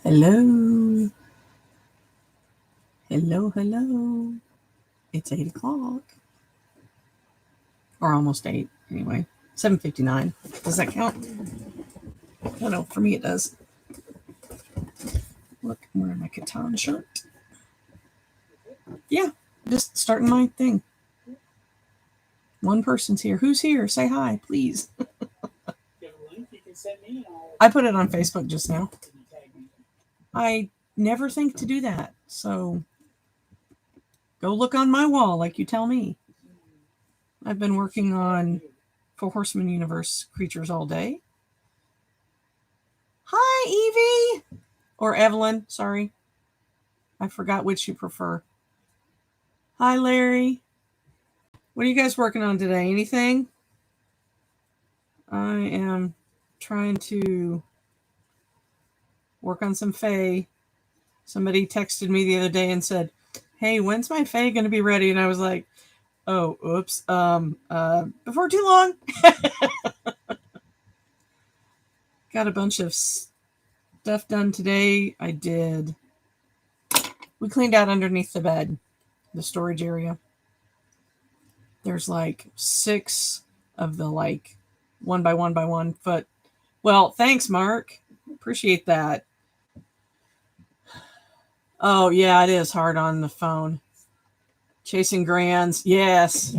Hello. Hello, hello. It's 8 o'clock. Or almost 8, anyway. 7:59. Does that count? I don't know. For me, it does. Look, I'm wearing my Catan shirt. Yeah, just starting my thing. One person's here. Who's here? Say hi, please. I put it on Facebook just now. I never think to do that. So go look on my wall like you tell me. I've been working on Four Horsemen Universe creatures all day. Hi, Evie! Or Evelyn, sorry. I forgot which you prefer. Hi, Larry. What are you guys working on today? Anything? I am trying to work on some Faye. Somebody texted me the other day and said, hey, when's my Faye going to be ready? And I was like, oh, oops. Before too long. Got a bunch of stuff done today. We cleaned out underneath the bed, the storage area. There's like 6 of the 1 by 1 by 1 foot. Well, thanks, Mark. Appreciate that. Oh, yeah, it is hard on the phone. Chasing grands. Yes.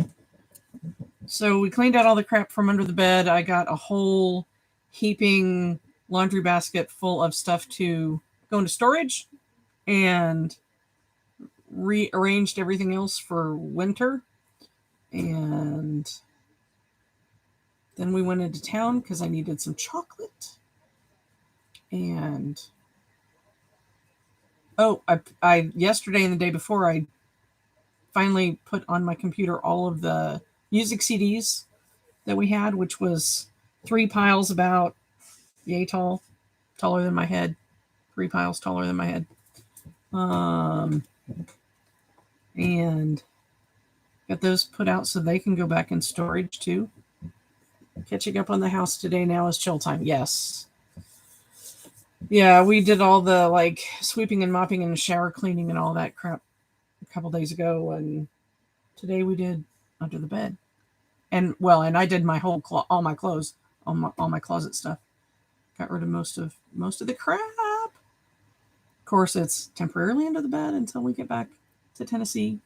So we cleaned out all the crap from under the bed. I got a whole heaping laundry basket full of stuff to go into storage and rearranged everything else for winter. And then we went into town because I needed some chocolate. And I yesterday and the day before, I finally put on my computer all of the music CDs that we had, which was 3 piles about yay tall, taller than my head. 3 piles taller than my head. And got those put out so they can go back in storage too. Catching up on the house today now is chill time. Yes. Yeah, we did all the sweeping and mopping and shower cleaning and all that crap a couple days ago, and today we did under the bed. And I did my whole all my clothes, all my closet stuff. Got rid of most of the crap. Of course, it's temporarily under the bed until we get back to Tennessee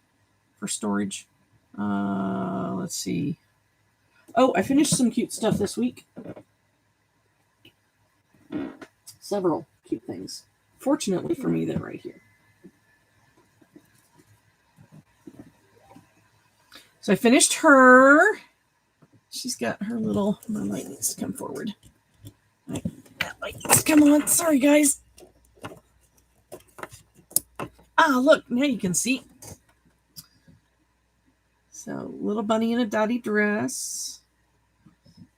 for storage. Let's see. Oh, I finished some cute stuff this week. Several cute things. Fortunately for me, they're right here. So I finished her. She's got her little... My light needs to come forward. That light needs to come on. Sorry, guys. Look. Now you can see. So, little bunny in a dotty dress.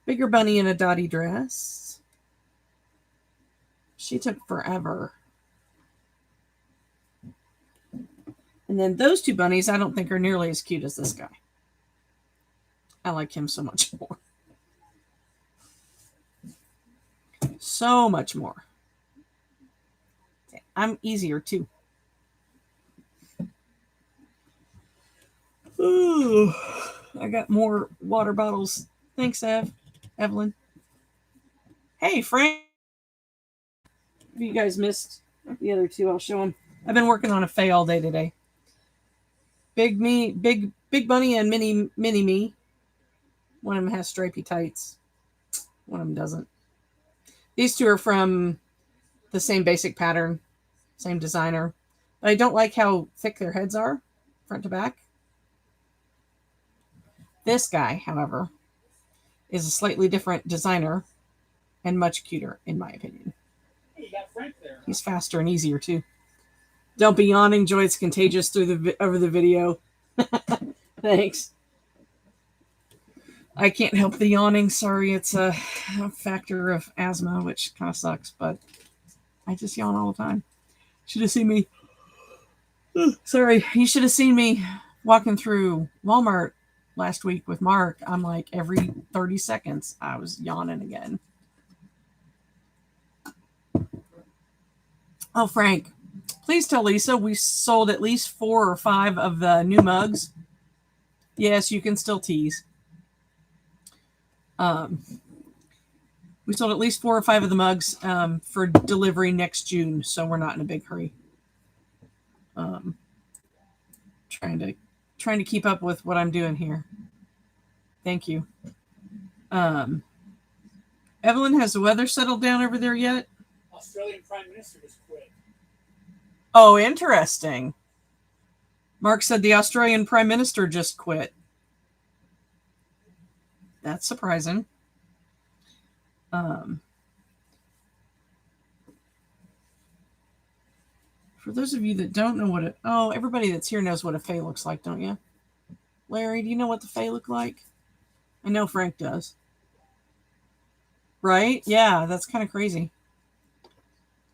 Bigger bunny in a dotty dress. She took forever. And then those 2 bunnies I don't think are nearly as cute as this guy. I like him so much more. So much more. I'm easier too. Ooh, I got more water bottles. Thanks, Evelyn. Hey, Frank. If you guys missed the other 2, I'll show them. I've been working on a Faye all day today. Big bunny and mini me. One of them has stripy tights. One of them doesn't. These 2 are from the same basic pattern, same designer. But I don't like how thick their heads are, front to back. This guy, however, is a slightly different designer and much cuter, in my opinion. Hey, you got Frank there. He's faster and easier, too. Don't be yawning, Joy. It's contagious over the video. Thanks. I can't help the yawning. Sorry, it's a factor of asthma, which kind of sucks, but I just yawn all the time. Should have seen me. Sorry, you should have seen me walking through Walmart last week with Mark. I'm like, every 30 seconds, I was yawning again. Oh, Frank, please tell Lisa we sold at least 4 or 5 of the new mugs. Yes, you can still tease. We sold at least 4 or 5 of the mugs for delivery next June, so we're not in a big hurry. Trying to keep up with what I'm doing here. Thank you. Evelyn, has the weather settled down over there yet? Australian Prime Minister just quit. Oh, interesting. Mark said the Australian Prime Minister just quit. That's surprising. For those of you that don't know what everybody that's here knows what a fae looks like, don't you? Larry, do you know what the fae look like? I know Frank does. Right? Yeah, that's kind of crazy.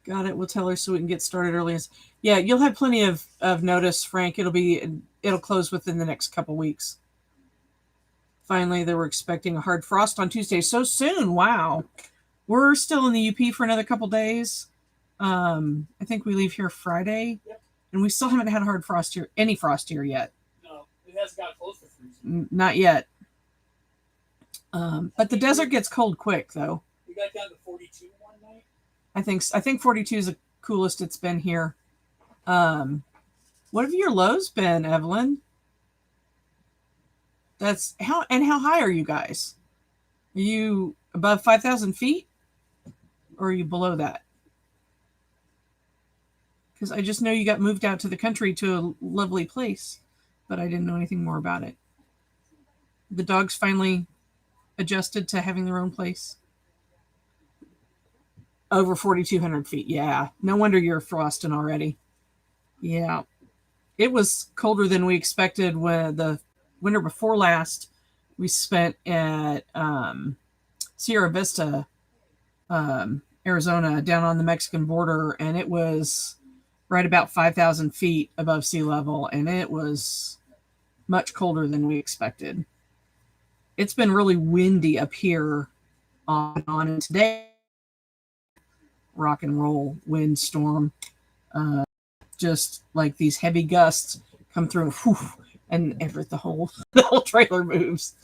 Got it. We'll tell her so we can get started early. Yeah, you'll have plenty of notice, Frank. It'll close within the next couple weeks. Finally, they were expecting a hard frost on Tuesday. So soon. Wow. We're still in the UP for another couple days. I think we leave here Friday. Yep. And we still haven't had hard frost here, any frost here yet. No, it hasn't got close to freezing. Not yet. But the desert gets cold quick, though. We got down to 42 one night. I think 42 is the coolest it's been here. What have your lows been, Evelyn? How high are you guys? Are you above 5,000 feet? Or are you below that? Because I just know you got moved out to the country to a lovely place, but I didn't know anything more about it. The dogs finally adjusted to having their own place. Over 4,200 feet. Yeah. No wonder you're frosting already. Yeah. It was colder than we expected when the winter before last we spent at Sierra Vista, Arizona, down on the Mexican border, and it was right about 5,000 feet above sea level, and it was much colder than we expected. It's been really windy up here off and on, and today rock and roll windstorm, just like these heavy gusts come through, and the whole trailer moves.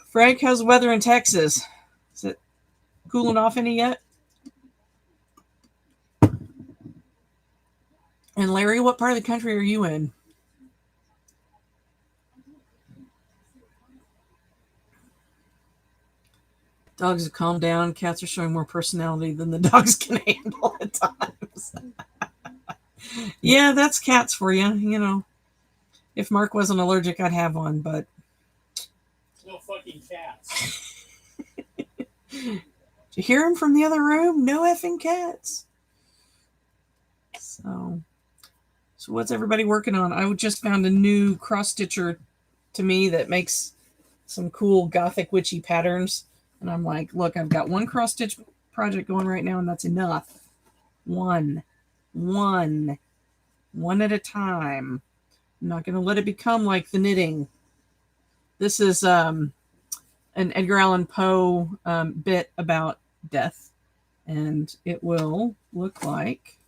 Frank, how's the weather in Texas? Is it cooling off any yet? And Larry, what part of the country are you in? Dogs have calmed down. Cats are showing more personality than the dogs can handle at times. Yeah, that's cats for you. You know, if Mark wasn't allergic, I'd have one, but no fucking cats. Did you hear him from the other room? No effing cats. So what's everybody working on? I just found a new cross stitcher to me that makes some cool gothic witchy patterns. And I'm like, look, I've got one cross stitch project going right now, and that's enough. One at a time. I'm not going to let it become like the knitting. This is an Edgar Allan Poe bit about death, and it will look like,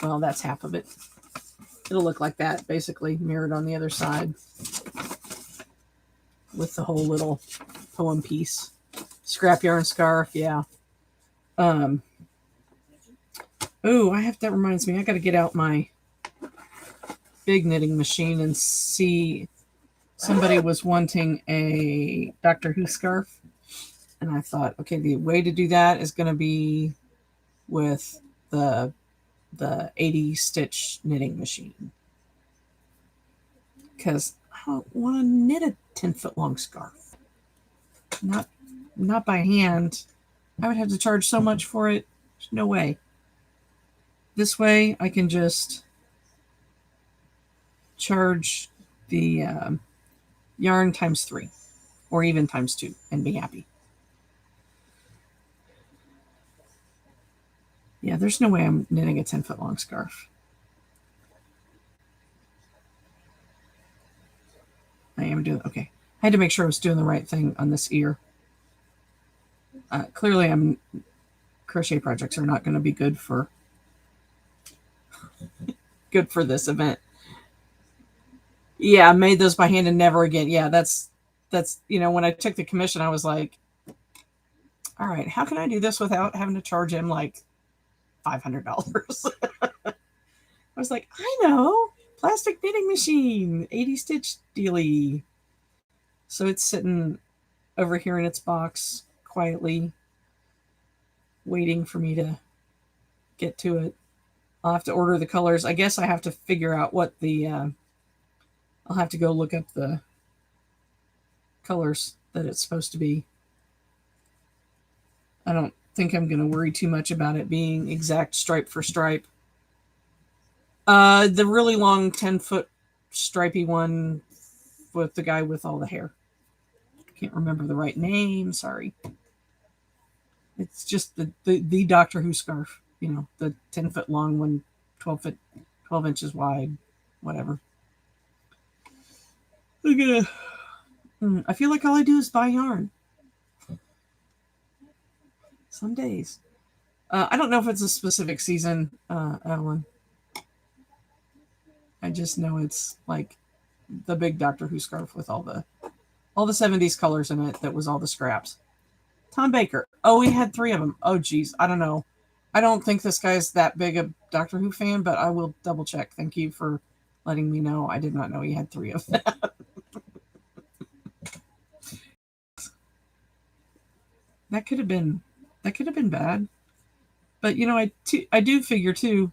well, that's half of it. It'll look like that, basically mirrored on the other side, with the whole little poem piece. Scrap yarn scarf, yeah. Oh, that reminds me, I got to get out my big knitting machine and see. Somebody was wanting a Doctor Who scarf, and I thought, okay, the way to do that is going to be with the 80 stitch knitting machine, because I don't want to knit a 10-foot long scarf. Not by hand. I would have to charge so much for it. There's no way. This way I can just charge the yarn times 3 or even times 2 and be happy. Yeah, there's no way I'm knitting a 10-foot long scarf. I am doing, okay. I had to make sure I was doing the right thing on this ear. Clearly I'm crochet projects are not going to be good for this event. Yeah, I made those by hand and never again. Yeah, that's when I took the commission, I was like, all right, how can I do this without having to charge him like $500? I was like, I know, plastic knitting machine, 80 stitch dealy. So it's sitting over here in its box quietly, waiting for me to get to it. I'll have to order the colors. I guess I have to figure out what I'll have to go look up the colors that it's supposed to be. I don't think I'm going to worry too much about it being exact stripe for stripe. The really long 10-foot stripy one with the guy with all the hair. Can't remember the right name. Sorry. It's just the Doctor Who scarf. The 10-foot long one, 12 inches wide, whatever. I feel like all I do is buy yarn. Some days. I don't know if it's a specific season, Evelyn. I just know it's like the big Doctor Who scarf with all the 70s colors in it that was all the scraps. Tom Baker. Oh, we had 3 of them. Oh, geez. I don't know. I don't think this guy's that big a Doctor Who fan, but I will double check. Thank you for letting me know. I did not know he had 3 of them. That could have been bad. But I do figure too.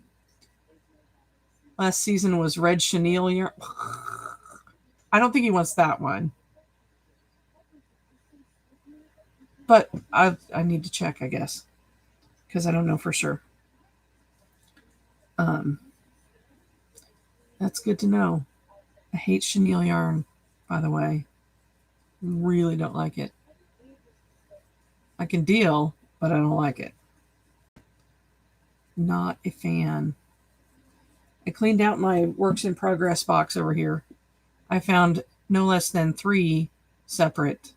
Last season was red chenille yarn. I don't think he wants that one. But I need to check, I guess, because I don't know for sure. That's good to know. I hate chenille yarn, by the way. Really don't like it. I can deal, but I don't like it. Not a fan. I cleaned out my works in progress box over here. I found no less than 3 separate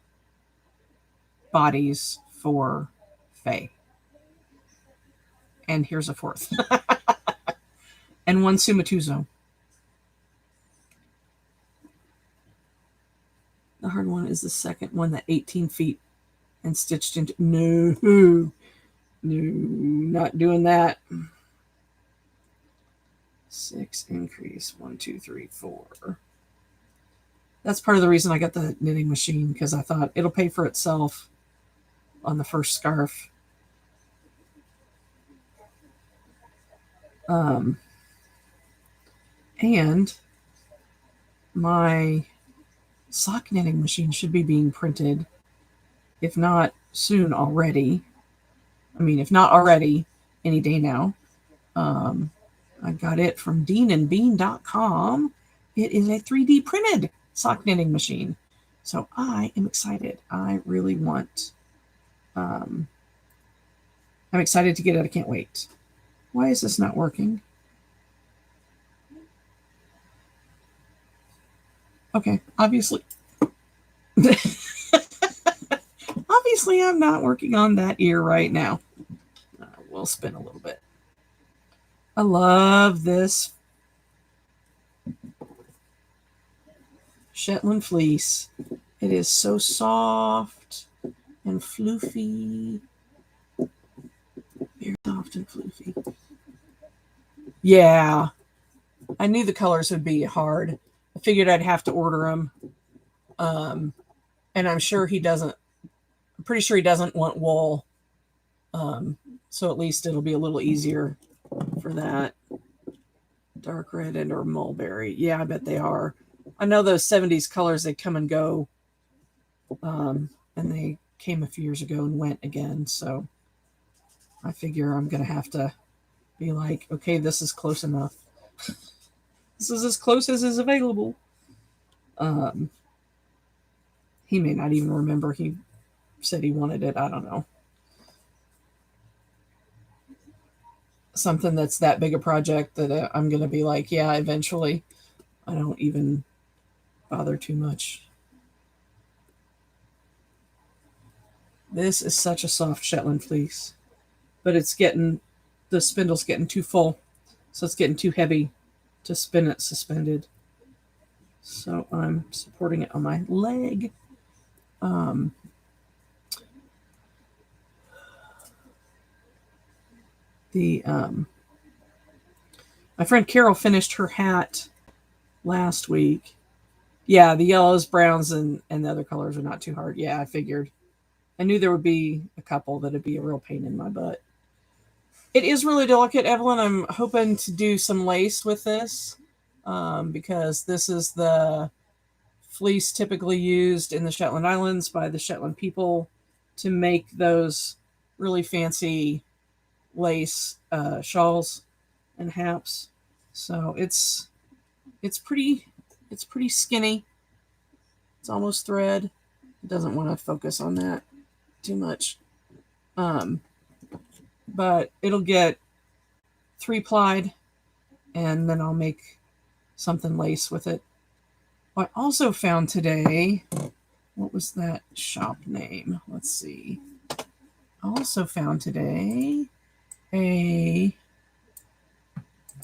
bodies for Faye. And here's a 4th. And 1 Sumituzo. The hard one is the second one, the 18 feet and stitched into. No, not doing that. 6 increase, 1, 2, 3, 4. That's part of the reason I got the knitting machine, because I thought it'll pay for itself on the first scarf. And my sock knitting machine should be being printed, if not soon already. I mean, if not already, any day now. I got it from deanandbean.com. It is a 3D printed sock knitting machine. So I am excited. I really want, I'm excited to get it. I can't wait. Why is this not working? Okay, obviously. Obviously, I'm not working on that ear right now. We'll spin a little bit. I love this Shetland fleece. It is so soft and floofy. Very soft and floofy. Yeah. I knew the colors would be hard. I figured I'd have to order them. And I'm sure he doesn't. I'm pretty sure he doesn't want wool. So at least it'll be a little easier for that. Dark red and or mulberry. Yeah, I bet they are. I know those 70s colors, they come and go. And they came a few years ago and went again. So I figure I'm going to have to be like, okay, this is close enough. This is as close as is available. He may not even remember he said he wanted it. I don't know. Something that's that big a project that I'm going to be like, yeah, eventually. I don't even bother too much. This is such a soft Shetland fleece. but the spindle's getting too full, so it's getting too heavy to spin it suspended. So I'm supporting it on my leg. My friend Carol finished her hat last week. Yeah, the yellows, browns, and the other colors are not too hard. Yeah, I figured. I knew there would be a couple that'd be a real pain in my butt. It is really delicate, Evelyn. I'm hoping to do some lace with this because this is the fleece typically used in the Shetland Islands by the Shetland people to make those really fancy lace shawls and hats. So it's pretty skinny. It's almost thread. It doesn't want to focus on that too much. But it'll get 3-plied, and then I'll make something lace with it. I also found today, what was that shop name? Let's see. I also found today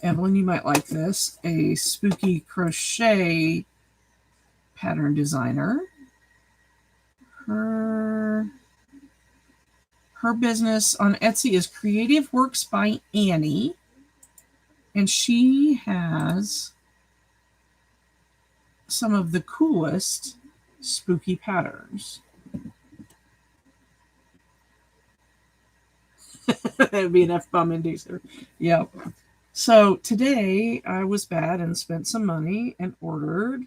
Evelyn, you might like this, a spooky crochet pattern designer. Her business on Etsy is Creative Works by Annie, and she has some of the coolest spooky patterns. That would be an F-bomb inducer. Yep. So today I was bad and spent some money and ordered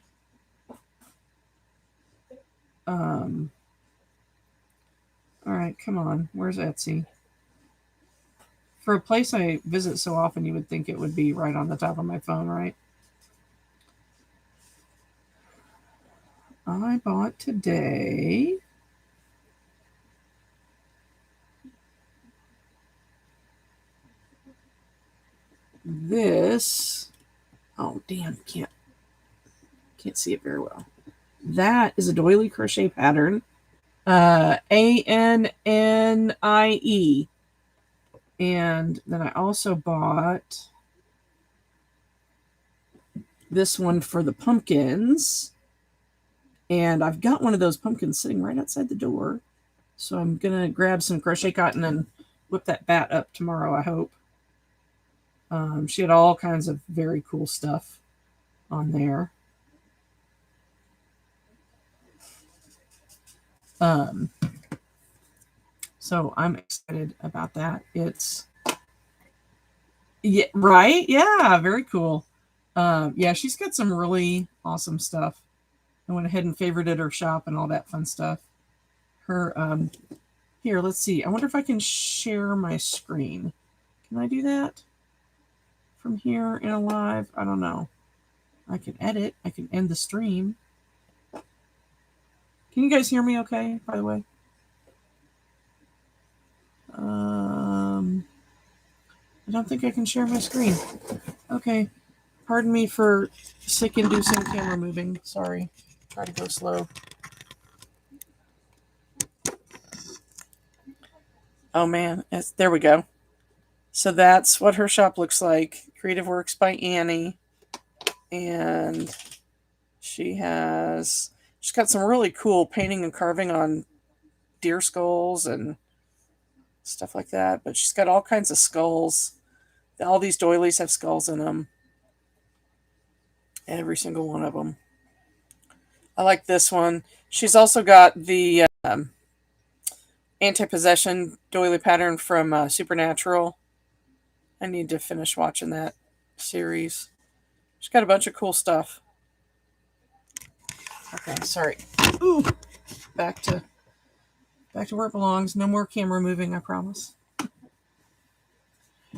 all right, come on. Where's Etsy? For a place I visit so often, you would think it would be right on the top of my phone, right? I bought today this. Oh, damn, can't see it very well. That is a doily crochet pattern. ANNIE. And then I also bought this one for the pumpkins. And I've got one of those pumpkins sitting right outside the door. So I'm going to grab some crochet cotton and whip that bat up tomorrow, I hope. She had all kinds of very cool stuff on there. So I'm excited about that. Right? Yeah, very cool. Yeah, she's got some really awesome stuff. I went ahead and favorited her shop and all that fun stuff. Here, let's see. I wonder if I can share my screen. Can I do that from here in a live? I don't know. I can edit. I can end the stream. Can you guys hear me okay, by the way? I don't think I can share my screen. Okay. Pardon me for sick-inducing camera moving. Sorry. Try to go slow. Oh, man. There we go. So that's what her shop looks like. Creative Works by Annie. And she's got some really cool painting and carving on deer skulls and stuff like that. But she's got all kinds of skulls. All these doilies have skulls in them. Every single one of them. I like this one. She's also got the anti-possession doily pattern from Supernatural. I need to finish watching that series. She's got a bunch of cool stuff. Okay, sorry. Ooh, back to where it belongs. No more camera moving, I promise.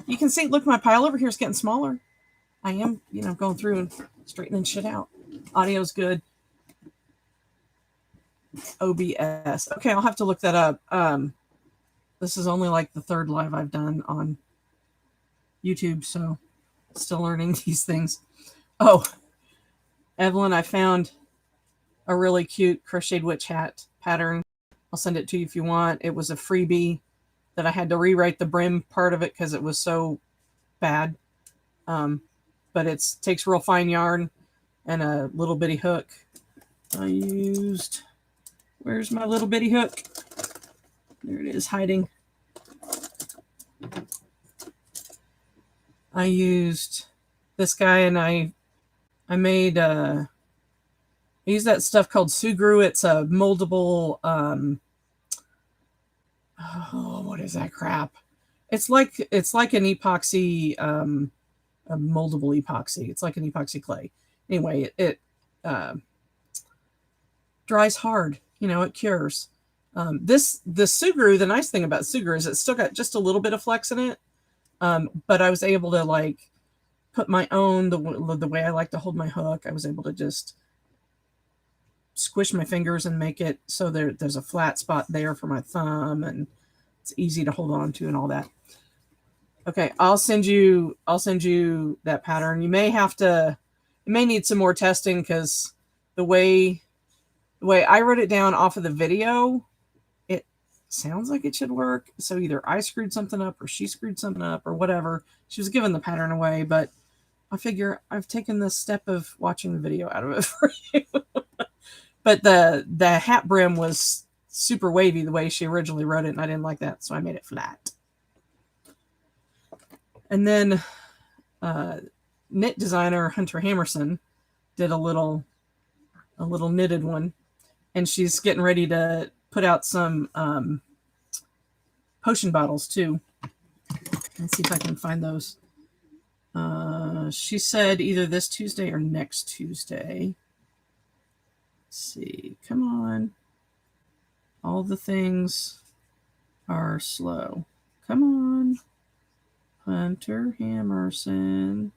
You can see, look, my pile over here is getting smaller. I am, going through and straightening shit out. Audio's good. OBS. Okay, I'll have to look that up. This is only like the third live I've done on YouTube, so still learning these things. Oh, Evelyn, I found a really cute crocheted witch hat pattern. I'll send it to you if you want. It was a freebie that I had to rewrite the brim part of it because it was so bad. But it takes real fine yarn and a little bitty hook. I used, where's my little bitty hook? There it is, hiding. I used this guy, and I made I used that stuff called Sugru. It's a moldable what is that crap? It's like an epoxy, a moldable epoxy. It's like an epoxy clay. Anyway, it dries hard. It cures. The Sugru, the nice thing about Sugru is it's still got just a little bit of flex in it. But I was able to like put my own, the way I like to hold my hook. I was able to just squish my fingers and make it so there's a flat spot there for my thumb, and it's easy to hold on to and all that. Okay, I'll send you that pattern. You may need some more testing because the way I wrote it down off of the video, it sounds like it should work. So either I screwed something up or she screwed something up or whatever. She was giving the pattern away, but I figure I've taken the step of watching the video out of it for you. But the hat brim was super wavy the way she originally wrote it, and I didn't like that, so I made it flat. And then knit designer Hunter Hammerson did a little knitted one, and she's getting ready to put out some potion bottles too. Let's see if I can find those. She said either this Tuesday or next Tuesday. Let's see. Come on. All the things are slow. Come on. Hunter Hammerson.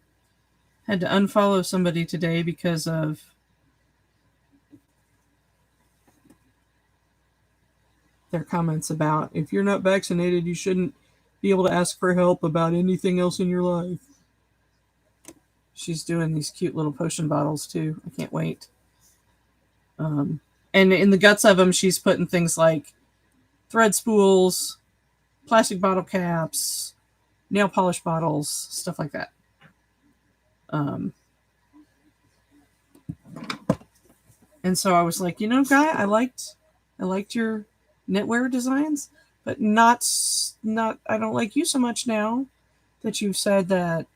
Had to unfollow somebody today because of their comments about if you're not vaccinated, you shouldn't be able to ask for help about anything else in your life. She's doing these cute little potion bottles too. I can't wait. And in the guts of them, she's putting things like thread spools, plastic bottle caps, nail polish bottles, stuff like that. And so I was like, Guy, I liked your knitwear designs, but not I don't like you so much now that you've said that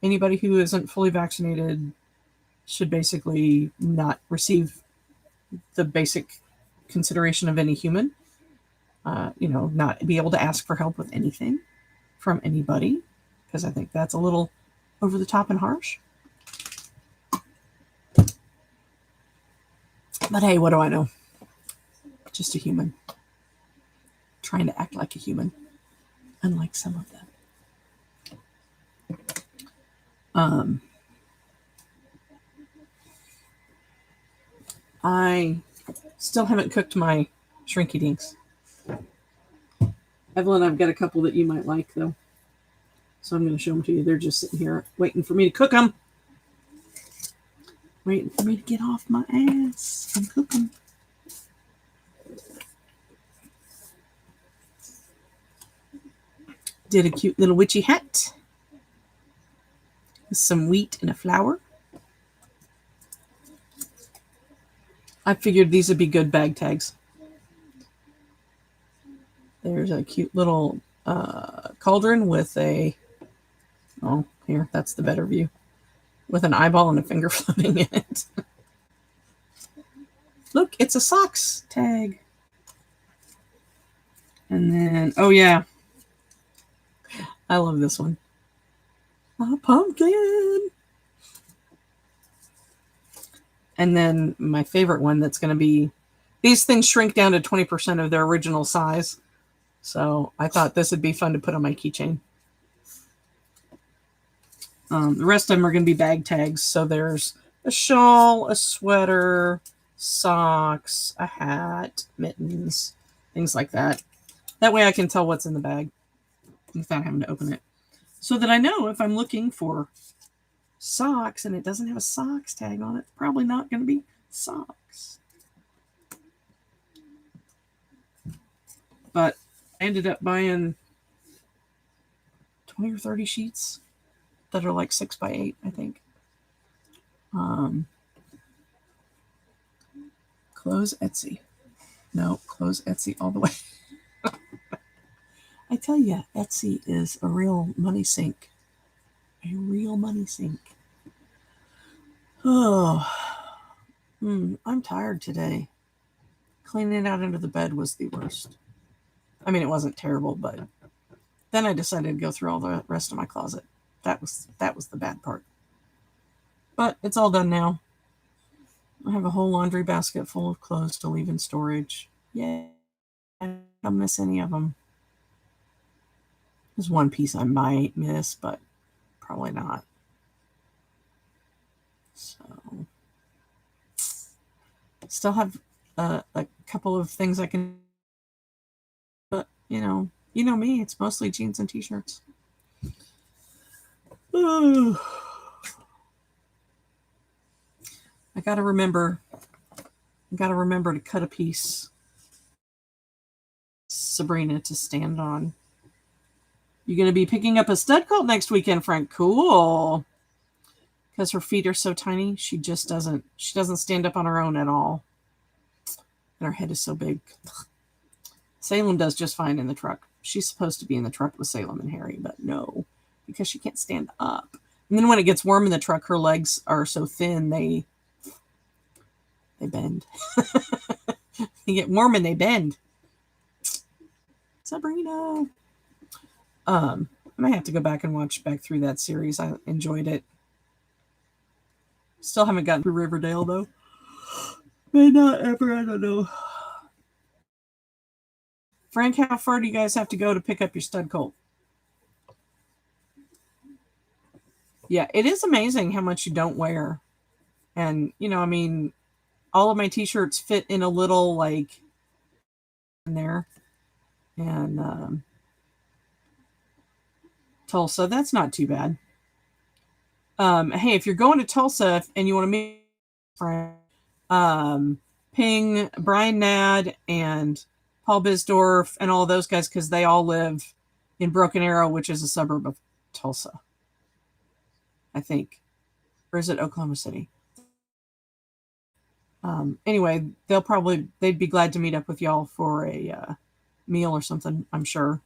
anybody who isn't fully vaccinated should basically not receive the basic consideration of any human. Not be able to ask for help with anything from anybody, because I think that's a little over the top and harsh. But hey, what do I know? Just a human. Trying to act like a human, unlike some of them. I still haven't cooked my shrinky dinks. Evelyn, I've got a couple that you might like, though. So I'm going to show them to you. They're just sitting here waiting for me to cook them. Waiting for me to get off my ass and cook them. Did a cute little witchy hat with some wheat and a flower. I figured these would be good bag tags. There's a cute little cauldron with here, that's the better view, with an eyeball and a finger floating in it. Look, it's a socks tag. And then, oh yeah, I love this one. A pumpkin. And then my favorite one that's going to be, these things shrink down to 20% of their original size. So I thought this would be fun to put on my keychain. The rest of them are going to be bag tags. So there's a shawl, a sweater, socks, a hat, mittens, things like that. That way I can tell what's in the bag without having to open it. So that I know if I'm looking for socks and it doesn't have a socks tag on it, it's probably not going to be socks. But I ended up buying 20 or 30 sheets that are like 6 by 8, I think. Close Etsy. No, close Etsy all the way. I tell you, Etsy is a real money sink. A real money sink. Oh, I'm tired today. Cleaning out under the bed was the worst. I mean, it wasn't terrible, but then I decided to go through all the rest of my closet. That was the bad part. But it's all done now. I have a whole laundry basket full of clothes to leave in storage. Yay. I don't miss any of them. There's one piece I might miss, but probably not. So, still have a couple of things I can, but you know me, it's mostly jeans and t-shirts. I gotta remember to cut a piece, Sabrina, to stand on. You're gonna be picking up a stud colt next weekend, Frank. Cool. Because her feet are so tiny, she doesn't stand up on her own at all. And her head is so big. Salem does just fine in the truck. She's supposed to be in the truck with Salem and Harry, but no, because she can't stand up. And then when it gets warm in the truck, her legs are so thin, they bend. They get warm and they bend. Sabrina. I might have to go back and watch back through that series. I enjoyed it. Still haven't gotten through Riverdale, though. May not ever, I don't know. Frank, how far do you guys have to go to pick up your stud colt? Yeah, it is amazing how much you don't wear. And, I mean, all of my t-shirts fit in a little, like, in there. And Tulsa, that's not too bad. Hey, if you're going to Tulsa and you want to meet ping Brian Nad and Paul Bisdorf and all of those guys, because they all live in Broken Arrow, which is a suburb of Tulsa, I think. Or is it Oklahoma City? Anyway, they'd be glad to meet up with y'all for a meal or something, I'm sure.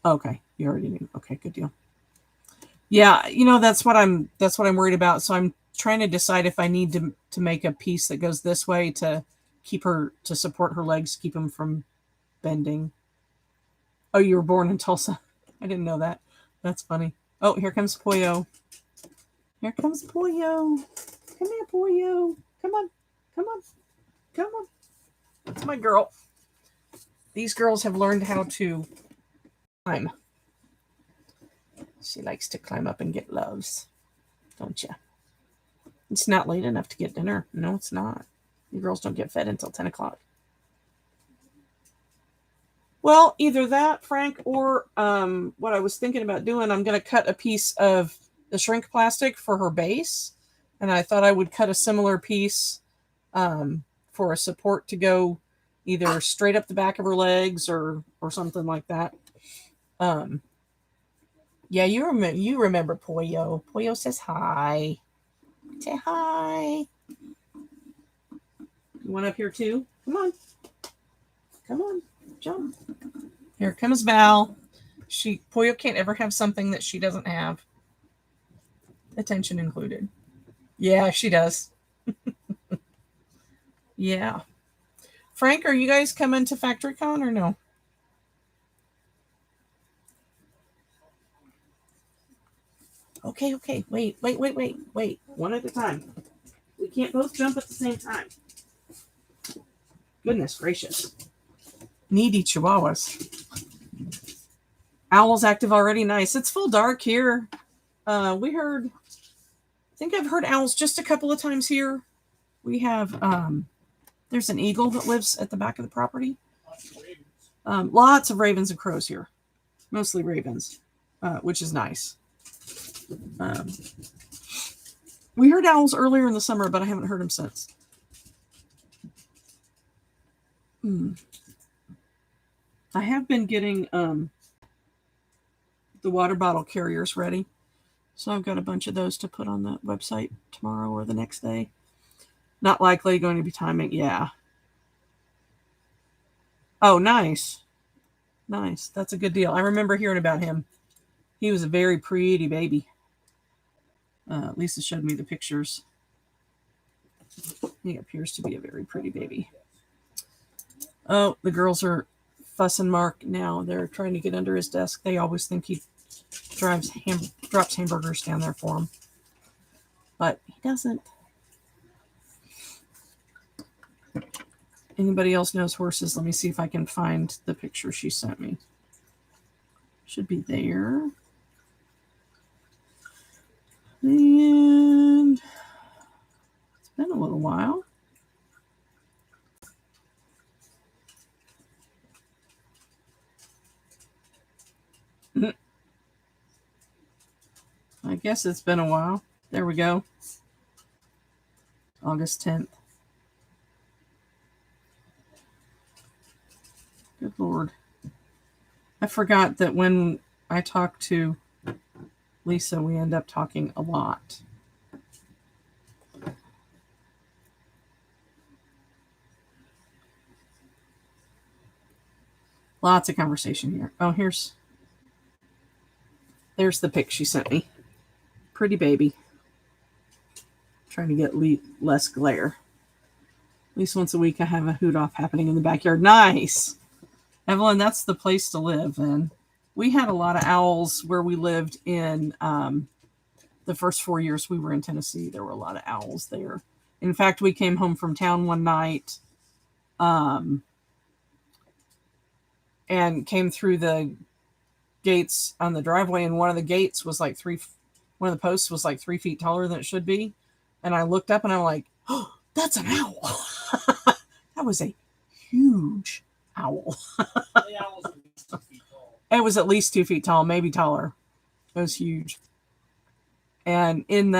Okay, you already knew. Okay, good deal. Yeah, that's what I'm worried about. So I'm trying to decide if I need to make a piece that goes this way to support her legs, keep them from bending. Oh, you were born in Tulsa. I didn't know that. That's funny. Oh, here comes Pollo. Here comes Pollo. Come here, Pollo. Come on. Come on. Come on. That's my girl. These girls have learned how to climb. She likes to climb up and get loves, don't you? It's not late enough to get dinner. No, it's not. You girls don't get fed until 10 o'clock. Well, either that, Frank, or what I was thinking about doing, I'm going to cut a piece of the shrink plastic for her base. And I thought I would cut a similar piece for a support to go either straight up the back of her legs or something like that. Yeah, you remember Pollo. Pollo says hi. Say hi. You want up here too? Come on. Come on. Jump. Here comes Val. Pollo can't ever have something that she doesn't have. Attention included. Yeah, she does. Yeah. Frank, are you guys coming to FactoryCon or no? Okay. Wait. One at a time. We can't both jump at the same time. Goodness gracious. Needy chihuahuas. Owl's active already. Nice. It's full dark here. I think I've heard owls just a couple of times here. We have, there's an eagle that lives at the back of the property. Lots of ravens and crows here. Mostly ravens, which is nice. We heard owls earlier in the summer, but I haven't heard them since. I have been getting the water bottle carriers ready. So I've got a bunch of those to put on the website tomorrow or the next day. Not likely going to be timing. Yeah. Oh, nice. Nice. That's a good deal. I remember hearing about him. He was a very pretty baby. Lisa showed me the pictures. He appears to be a very pretty baby. Oh, the girls are fussing Mark now. They're trying to get under his desk. They always think he drops hamburgers down there for them. But he doesn't. Anybody else knows horses? Let me see if I can find the picture she sent me. Should be there. And it's been a little while. I guess it's been a while. There we go. August 10th. Good Lord. I forgot that when I talk to Lisa, we end up talking a lot. Lots of conversation here. Oh, there's the pic she sent me. Pretty baby. Trying to get less glare. At least once a week I have a hoot off happening in the backyard. Nice. Evelyn, that's the place to live. And we had a lot of owls where we lived in the first 4 years we were in Tennessee. There were a lot of owls there. In fact, we came home from town one night and came through the gates on the driveway, and one of the gates was like one of the posts was like 3 feet taller than it should be. And I looked up and I'm like, oh, that's an owl. That was a huge owl. It was at least 2 feet tall, maybe taller. It was huge. And it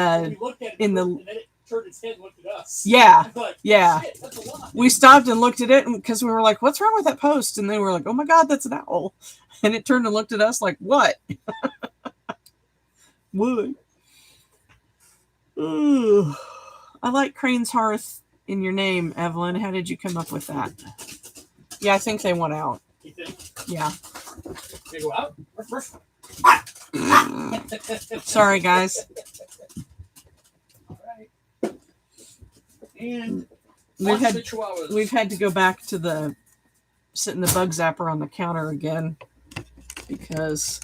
turned its head and looked at us. Yeah. Like, yeah. Shit, that's a lot. We stopped and looked at it because we were like, what's wrong with that post? And they were like, oh my God, that's an owl. And it turned and looked at us like, what? What? Ooh. I like Crane's Hearth in your name, Evelyn. How did you come up with that? Yeah, I think they went out. You think? Yeah. They go out? First. Sorry, guys. All right. And we've had to go back to sit in the bug zapper on the counter again because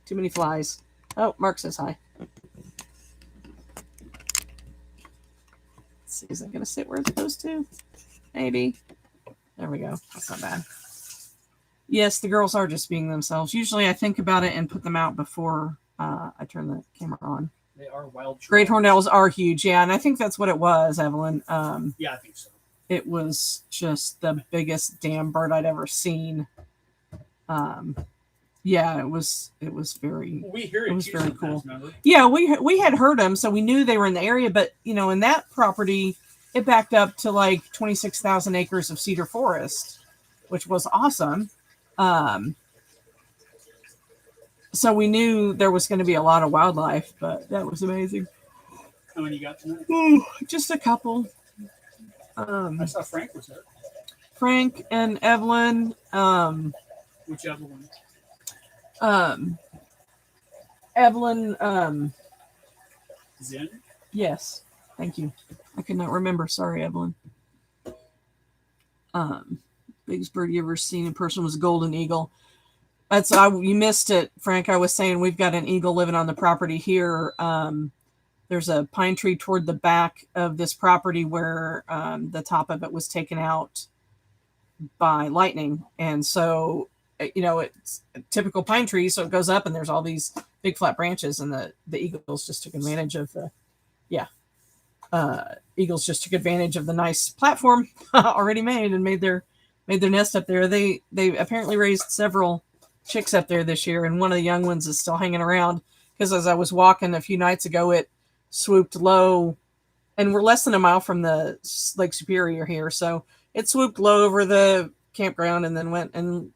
too many flies. Oh, Mark says hi. Let's see, is that going to sit where it's supposed to? Maybe. There we go. That's not bad. Yes, the girls are just being themselves. Usually I think about it and put them out before I turn the camera on. They are wild. Great horned owls are huge, yeah, and I think that's what it was, Evelyn. Yeah, I think so. It was just the biggest damn bird I'd ever seen. Yeah, it was very. Well, we hear it. It was very cool. Remember? Yeah, we had heard them, so we knew they were in the area. But in that property, it backed up to like 26,000 acres of cedar forest, which was awesome. So we knew there was going to be a lot of wildlife, but that was amazing. How many you got tonight? Ooh, just a couple. I saw Frank was there. Frank and Evelyn. Which Evelyn? Evelyn. Zen? Yes. Thank you. I could not remember. Sorry, Evelyn. Biggest bird you ever seen in person was a golden eagle. You missed it, Frank. I was saying we've got an eagle living on the property here. There's a pine tree toward the back of this property where the top of it was taken out by lightning. And so, it's a typical pine tree. So it goes up and there's all these big flat branches, and the eagles just took advantage of eagles just took advantage of the nice platform already made and made their nest up there. They apparently raised several chicks up there this year, and one of the young ones is still hanging around because as I was walking a few nights ago, it swooped low, and we're less than a mile from the Lake Superior here, so it swooped low over the campground and then went and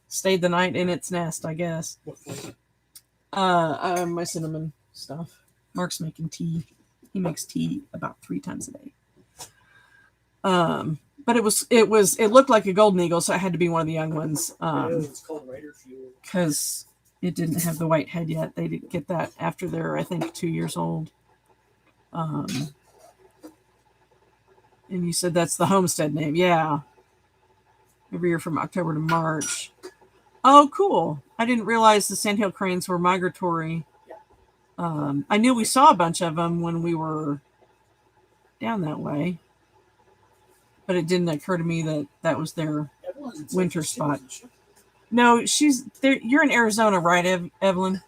stayed the night in its nest, I guess. What flavor? My cinnamon stuff. Mark's making tea. He makes tea about 3 times a day. But it looked like a golden eagle, so it had to be one of the young ones. It's called Rider Fuel. Because it didn't have the white head yet. They didn't get that after they're, I think, 2 years old. And you said that's the homestead name. Yeah. Every year from October to March. Oh, cool. I didn't realize the sandhill cranes were migratory. I knew we saw a bunch of them when we were down that way. But it didn't occur to me that that was their winter spot. No, she's there. You're in Arizona, right, Evelyn?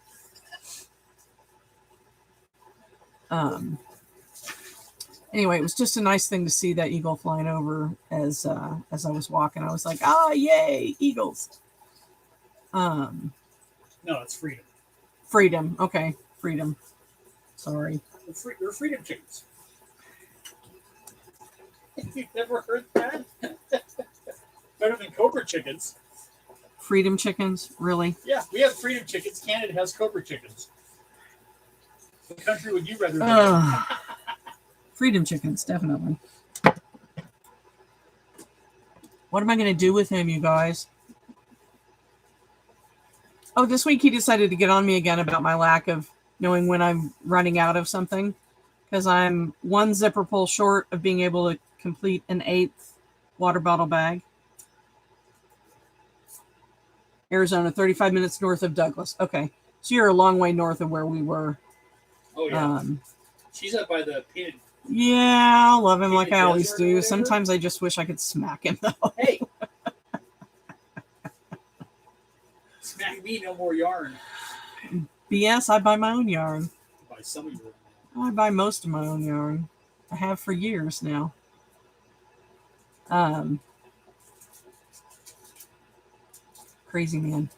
Anyway, it was just a nice thing to see that eagle flying over as I was walking. I was like, yay, eagles. No, it's freedom. Freedom. Okay, freedom. Sorry. They're freedom chickens. You've never heard that? Better than cobra chickens. Freedom chickens? Really? Yeah, we have freedom chickens. Canada has cobra chickens. What country would you rather live in? Freedom chickens, definitely. What am I going to do with him, you guys? Oh, this week he decided to get on me again about my lack of knowing when I'm running out of something. Because I'm 1 zipper pull short of being able to complete an 8th water bottle bag. Arizona, 35 minutes north of Douglas. Okay. So you're a long way north of where we were. Oh, yeah. She's up by the painted. Yeah, I love him like I always desert or do. whatever. Sometimes I just wish I could smack him, though. Hey! Smack me, no more yarn. BS, I buy my own yarn. By some of your. I buy most of my own yarn. I have for years now. Crazy man.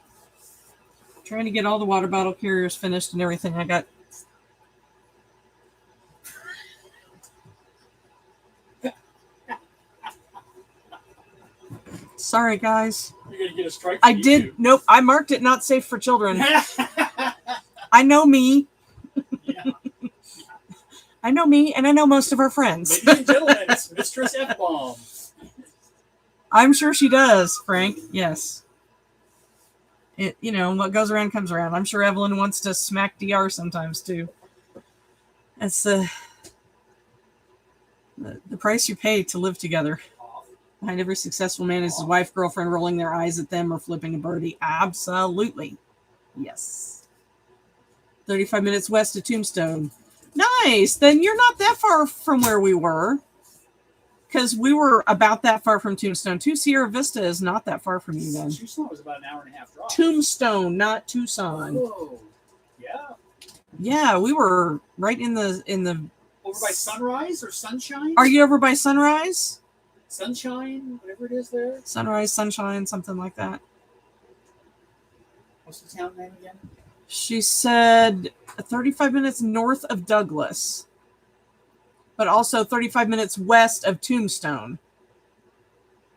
Trying to get all the water bottle carriers finished and everything. I got. Sorry, guys. You're going to get a strike. I did. Nope. I marked it not safe for children. I know me. Yeah. I know me, and I know most of our friends. Ladies and gentlemen, it's Mistress F-Bomb. I'm sure she does, Frank. Yes. It, what goes around comes around. I'm sure Evelyn wants to smack DR sometimes too. That's the price you pay to live together. Behind every successful man is his wife, girlfriend rolling their eyes at them or flipping a birdie. Absolutely. Yes. 35 minutes west of Tombstone. Nice. Then you're not that far from where we were. Because we were about that far from Tombstone. Sierra Vista is not that far from you then. Tombstone was about an hour and a half drive. Tombstone, not Tucson. Whoa. Yeah. Yeah, we were right in the Over by Sunrise or Sunshine? Are you over by Sunrise? Sunshine, whatever it is there. Sunrise, Sunshine, something like that. What's the town name again? She said 35 minutes north of Douglas, but also 35 minutes west of Tombstone.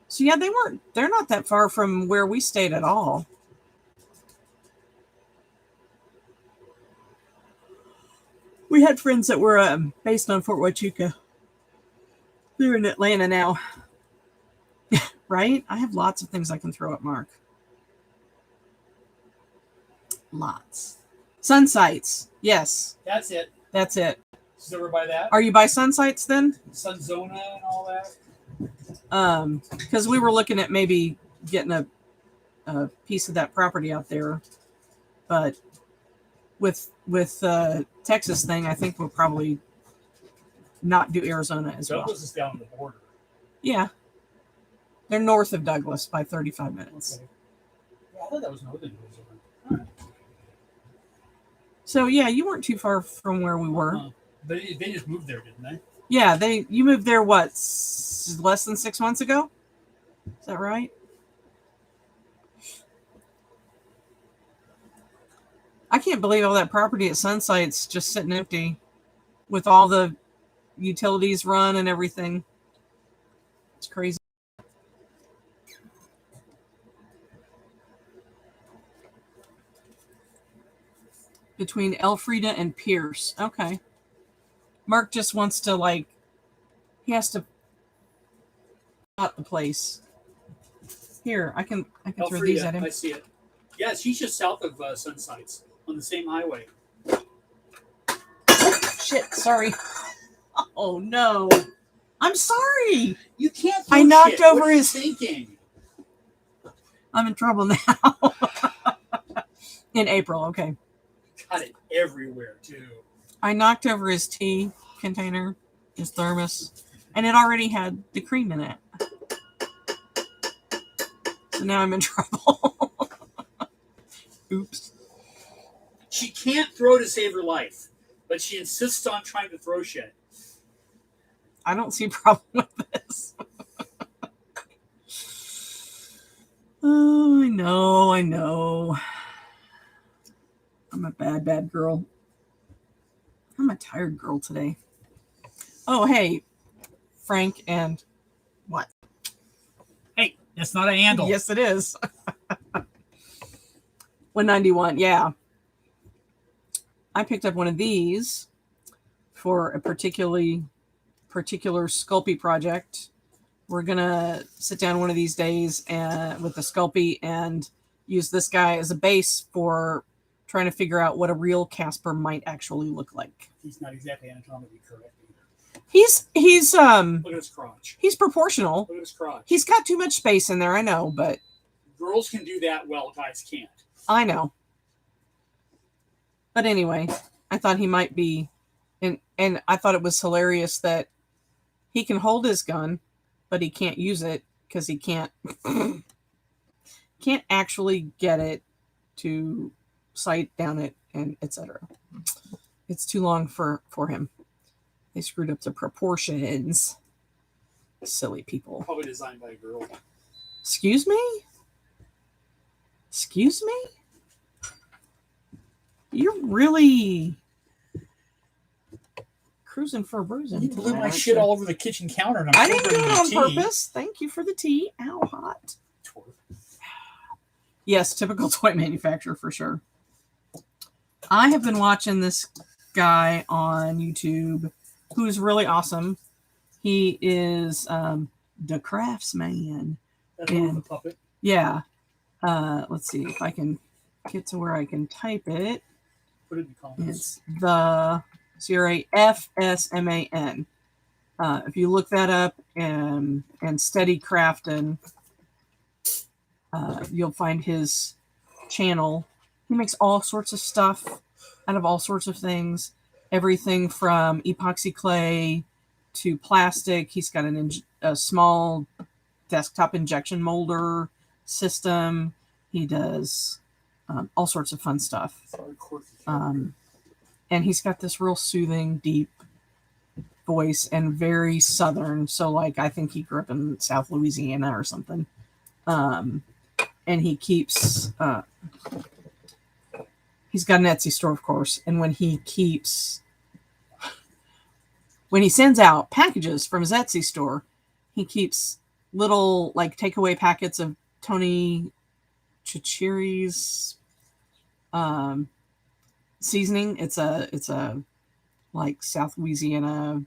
So yeah, they're not that far from where we stayed at all. We had friends that were based on Fort Huachuca. They're in Atlanta now. Right? I have lots of things I can throw at Mark. Lots. Sun-sites. Yes. That's it. That's it. Is it over by that? Are you by Sun-sites then? Sunzona and all that? Because we were looking at maybe getting a piece of that property out there. But with Texas thing, I think we'll probably not do Arizona as well. Douglas is down on the border. Yeah. They're north of Douglas by 35 minutes. Okay. Yeah, I thought that was northern Arizona. So yeah, you weren't too far from where we were. They just moved there, didn't they? Yeah, you moved there what, less than 6 months ago? Is that right? I can't believe all that property at Sunsite's just sitting empty with all the utilities run and everything. It's crazy. between Elfrida and Pierce. Okay. Mark just wants to, like, he has to spot the place. Here, I can throw these at him. I see it. Yeah, she's just south of Sunsites on the same highway. Shit, sorry. Oh no. I'm sorry. You can't. I knocked shit. over What are you his thinking. I'm in trouble now. In April, okay. Got it everywhere too. I knocked over his tea container, his thermos, and it already had the cream in it. So now I'm in trouble. Oops. She can't throw to save her life, but she insists on trying to throw shit. I don't see a problem with this. Oh, I know. I'm a bad girl. I'm a tired girl today. Oh, hey, Frank and what? Hey, that's not a handle. Yes, it is. 191, yeah. I picked up one of these for a particular Sculpey project. We're going to sit down one of these days with the Sculpey and use this guy as a base for trying to figure out what a real Casper might actually look like. He's not exactly anatomically correct either. He's Look at his crotch. He's proportional. Look at his crotch. He's got too much space in there, I know, but girls can do that well, guys can't. I know. But anyway, I thought he might be, and I thought it was hilarious that he can hold his gun, but he can't use it because he can't actually get it to sight down it and etc. It's too long for him. They screwed up the proportions. Silly people. Probably designed by a girl. Excuse me? Excuse me? You're really cruising for a bruising. You blew my shit all over the kitchen counter. And I didn't do it on purpose. Thank you for the tea. Ow, hot. Yes, typical toy manufacturer for sure. I have been watching this guy on YouTube who's really awesome. He is the craftsman. That's and, the puppet. Yeah. Let's see if I can get to where I can type it. Put it in the comments. It's the CRAFSMAN. If you look that up and steady crafting, you'll find his channel. He makes all sorts of stuff out of all sorts of things. Everything from epoxy clay to plastic. He's got a small desktop injection molder system. He does all sorts of fun stuff. And he's got this real soothing, deep voice and very southern. So, like, I think he grew up in South Louisiana or something. And he keeps... he's got an Etsy store, of course. And when he sends out packages from his Etsy store, he keeps little, like, takeaway packets of Tony Chichiri's seasoning. It's a like South Louisiana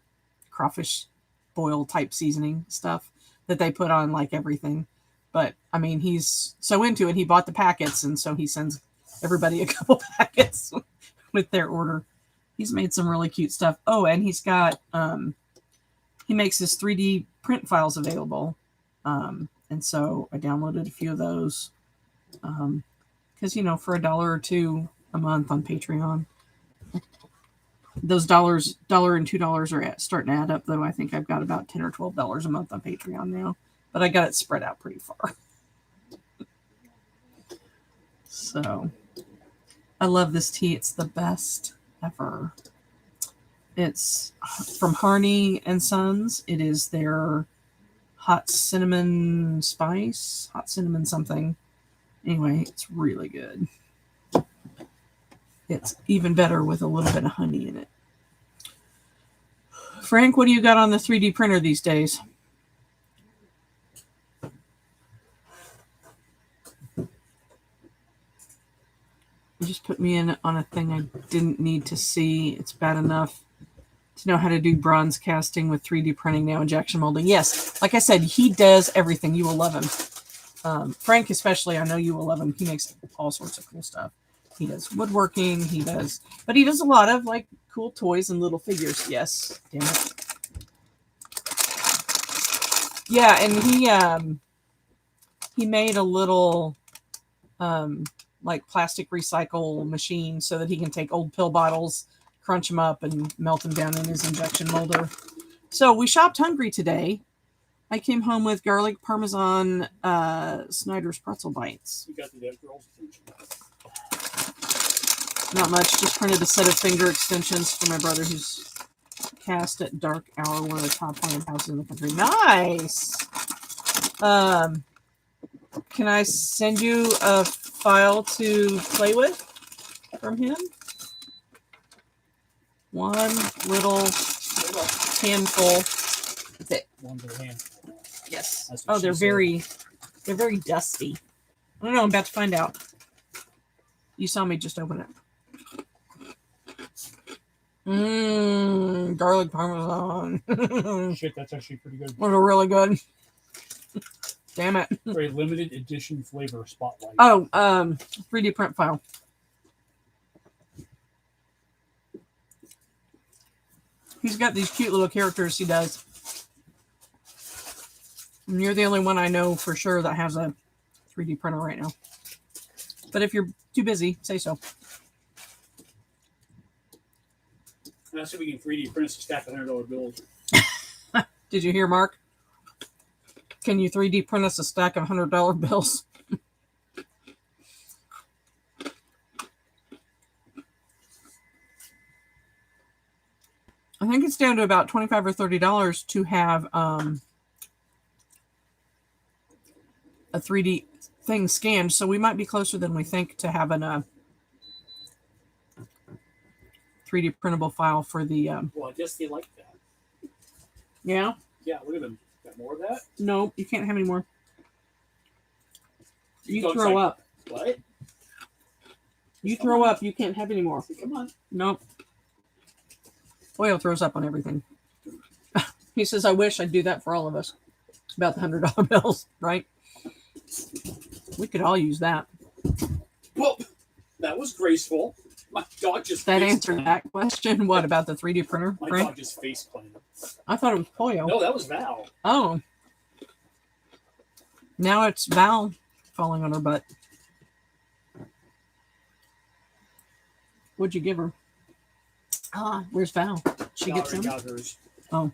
crawfish boil type seasoning stuff that they put on like everything. But I mean, he's so into it, he bought the packets, and so he sends everybody a couple packets with their order. He's made some really cute stuff. Oh, and he's got he makes his 3D print files available. And so I downloaded a few of those. Because, you know, for $1 or $2 a month on Patreon, those $1 and $2 are starting to add up, though. I think I've got about $10 or $12 a month on Patreon now, but I got it spread out pretty far. So I love this tea. It's the best ever. It's from Harney and Sons. It is their hot cinnamon spice, hot cinnamon something. Anyway, it's really good. It's even better with a little bit of honey in it. Frank, what do you got on the 3D printer these days? It just put me in on a thing I didn't need to see. It's bad enough to know how to do bronze casting with 3D printing now, injection molding. Yes, like I said, he does everything. You will love him. Frank especially, I know you will love him. He makes all sorts of cool stuff. He does woodworking. But he does a lot of like cool toys and little figures. Yes, damn it. Yeah, and he made a little like plastic recycle machine so that he can take old pill bottles, crunch them up, and melt them down in his injection molder. So we shopped hungry today. I came home with garlic parmesan Snyder's pretzel bites. You got the dead girl's attention. Not much. Just printed a set of finger extensions for my brother who's cast at Dark Hour, one of the top haunted houses in the country. Nice. Can I send you a file to play with from him? One little handful. That's it. One little handful. Yes. Oh, they're very dusty. I don't know. I'm about to find out. You saw me just open it. Garlic parmesan. Shit, that's actually pretty good. Those are really good. Damn it. For a limited edition flavor spotlight. Oh, 3D print file. He's got these cute little characters he does. And you're the only one I know for sure that has a 3D printer right now. But if you're too busy, say so. Let's see if we can 3D print us a stack of $100 bills. Did you hear, Mark? Can you 3D print us a stack of $100 bills? I think it's down to about $25 or $30 to have a 3D thing scanned. So we might be closer than we think to having a 3D printable file for the... Well, I guess they like that. Yeah? Yeah, look at them. Got more of that? No, you can't have any more. You So it's throw like, up. What? You throw up. You can't have any more. Come on. Nope. Oil throws up on everything. He says, I wish I'd do that for all of us. About the $100 bills, right? We could all use that. Well, that was graceful. My dog just... That answered that question. What about the 3D printer? My Frank? dog just face planted. I thought it was Pollo. No, that was Val. Oh. Now it's Val falling on her butt. What'd you give her? Ah, where's Val? She gets some? Got hers. Oh.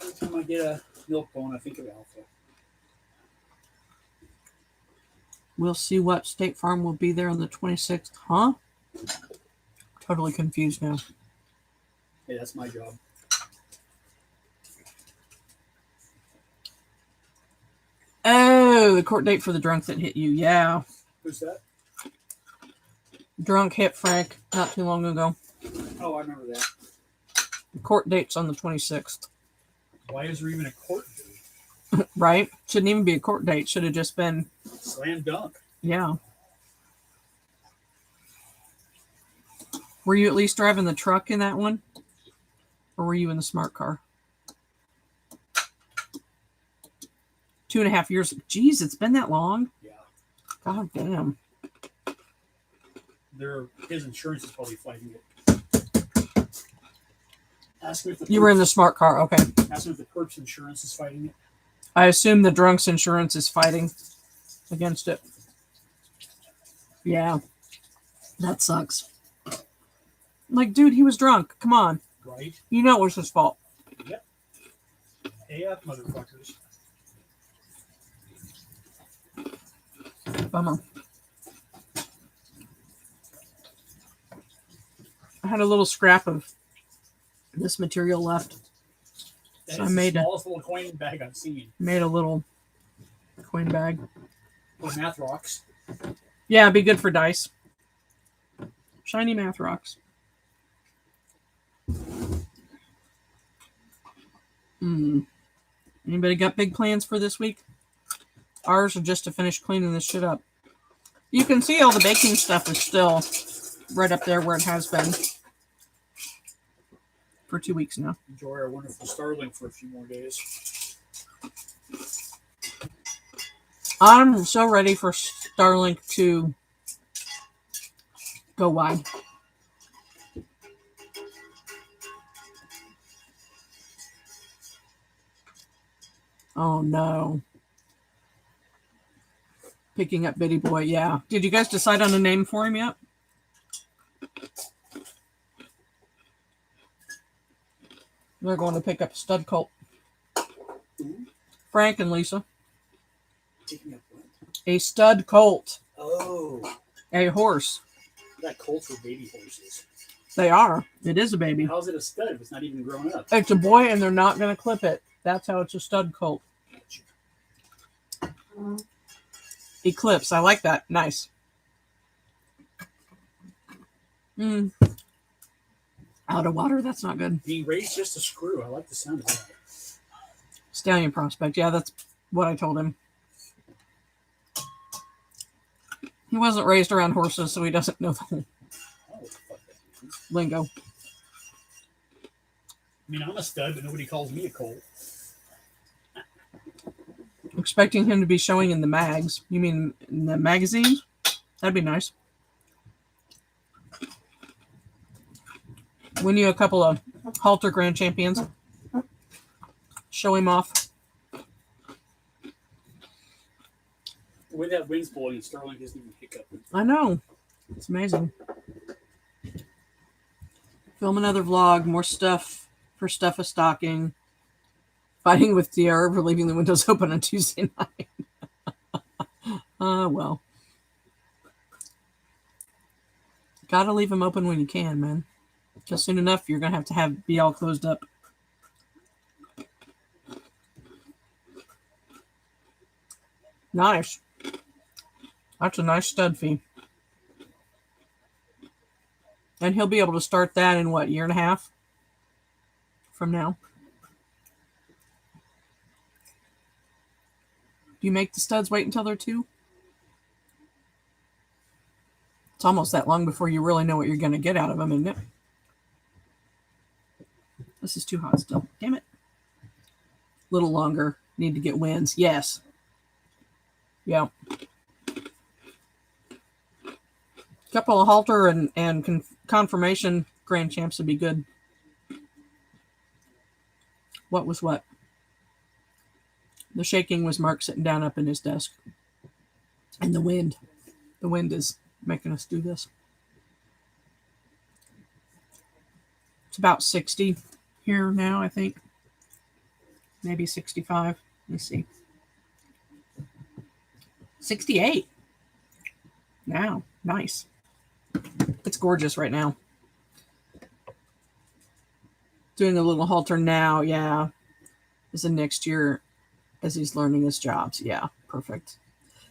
Every time I get a milk bone, I think of Alpha. We'll see what State Farm will be there on the 26th. Huh? Totally confused now. Hey, that's my job. Oh, the court date for the drunk that hit you. Yeah. Who's that? Drunk hit Frank not too long ago. Oh, I remember that. The court date's on the 26th. Why is there even a court date? Right? Shouldn't even be a court date. Should have just been... Slam dunk. Yeah. Were you at least driving the truck in that one? Or were you in the smart car? 2.5 years. Jeez, it's been that long? Yeah. God damn. His insurance is probably fighting it. Ask him if the You were in the smart car. Okay. Ask him if the Perps insurance is fighting it. I assume the drunk's insurance is fighting against it. Yeah. That sucks. Like, dude, he was drunk. Come on. Right? You know it was his fault. Yep. Hey up, motherfuckers. Bummer. I had a little scrap of this material left. That So is I made the smallest little coin bag I've seen. a little coin bag. Those math rocks. Yeah, it'd be good for dice. Shiny math rocks. Anybody got big plans for this week? Ours are just to finish cleaning this shit up. You can see all the baking stuff is still right up there where it has been for 2 weeks now. Enjoy our wonderful Starlink for a few more days. I'm so ready for Starlink to go wide. Oh no. Picking up Bitty Boy, yeah. Did you guys decide on a name for him yet? They're going to pick up a stud colt. Ooh. Frank and Lisa. Picking up what? A stud colt. Oh. A horse. That colts are baby horses. They are. It is a baby. How's it a stud if it's not even grown up? It's a boy and they're not going to clip it. That's how it's a stud colt. Eclipse. I like that. Nice. Out of water. That's not good. Being raised just a screw. I like the sound of that. Stallion prospect. Yeah, that's what I told him. He wasn't raised around horses, so he doesn't know the whole lingo. I mean, I'm a stud, but nobody calls me a colt. Expecting him to be showing in the mags. You mean in the magazines? That'd be nice. Win you a couple of halter grand champions. Show him off. The way that wind's blowing, Starlink isn't even hiccup. I know. It's amazing. Film another vlog. More stuff for Stuff a Stocking. Fighting with Tiara for leaving the windows open on Tuesday night. Well. Gotta leave them open when you can, man. Just soon enough, you're going to have be all closed up. Nice. That's a nice stud fee. And he'll be able to start that in what, year and a half from now? Do you make the studs wait until they're 2? It's almost that long before you really know what you're going to get out of them, isn't it? This is too hot still. Damn it. A little longer. Need to get wins. Yes. Yeah. Couple of halter and confirmation grand champs would be good. What was what? The shaking was Mark sitting down up in his desk. And the wind. The wind is making us do this. It's about 60 here now, I think. Maybe 65. Let me see. 68. Now, nice. It's gorgeous right now. Doing a little halter now, yeah. Is the next year as he's learning his jobs. Yeah, perfect.